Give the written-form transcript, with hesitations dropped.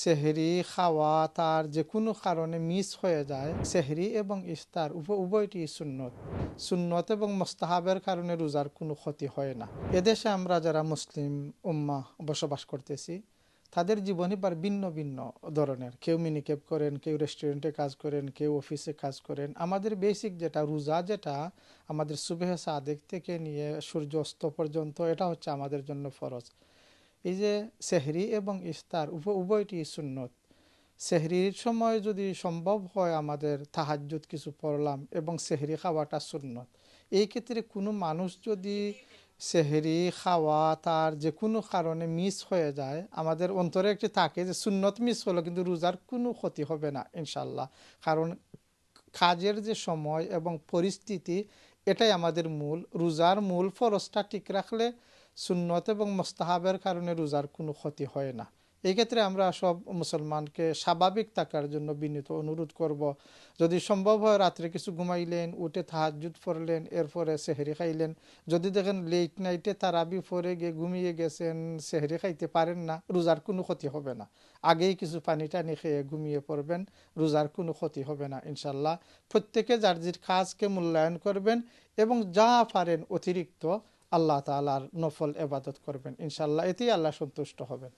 সেহরি খাওয়া তার যে কোনো কারণে মিস হয়ে যায়, সেহরি এবং ইফতার উভয়টি সুন্নত। সুন্নত এবং মোস্তাহাবের কারণে রোজার কোনো ক্ষতি হয় না। এদেশে আমরা যারা মুসলিম উম্মাহ বসবাস করতেছি, তাদের জীবনই ভিন্ন ভিন্ন ধরনের। কেউ মিনিকেপ করেন, কেউ রেস্টুরেন্টে কাজ করেন, কেউ অফিসে কাজ করেন। আমাদের বেসিক যেটা রোজা, যেটা আমাদের সুবহে সাদেক থেকে নিয়ে সূর্য অস্ত পর্যন্ত, এটা হচ্ছে আমাদের জন্য ফরজ। এই যে সেহরি এবং ইফতার উভয়টি সুন্নত। সেহরির সময় যদি সম্ভব হয় আমাদের তাহাজ্জুদ কিছু পড়লাম এবং সেহরি খাওয়াটা সুন্নত। এই ক্ষেত্রে কোনো মানুষ যদি সেহরি খাওয়া তার যে কোনো কারণে মিস হয়ে যায়, আমাদের অন্তরে একটি থাকে যে সুন্নত মিস হলো, কিন্তু রোজার কোনো ক্ষতি হবে না ইনশাল্লাহ। কারণ কাজের যে সময় এবং পরিস্থিতি, এটাই আমাদের মূল। রোজার মূল ফরজটা ঠিক রাখলে সুন্নত এবং মোস্তাহাবের কারণে রোজার কোনো ক্ষতি হয় না। এই ক্ষেত্রে আমরা সব মুসলমানকে স্বাভাবিক থাকার জন্য বিনীত অনুরোধ করব, যদি সম্ভব হয় রাত্রে কিছু ঘুমাইলেন, উঠে তাহাজ্জুদ পড়লেন, এরপরে সেহরি খাইলেন। যদি দেখেন লেট নাইটে তারাবি পড়ে গিয়ে ঘুমিয়ে গেছেন, সেহরি খাইতে পারেন না, রোজার কোনো ক্ষতি হবে না। আগেই কিছু পানি টানি খেয়ে ঘুমিয়ে পড়বেন, রোজার কোনো ক্ষতি হবে না ইনশাল্লাহ। প্রত্যেকে যার যার কাজকে মূল্যায়ন করবেন এবং যা পারেন অতিরিক্ত আল্লাহ তাআলার নফল ইবাদত করবেন ইনশাল্লাহ। এতেই আল্লাহ সন্তুষ্ট হবেন।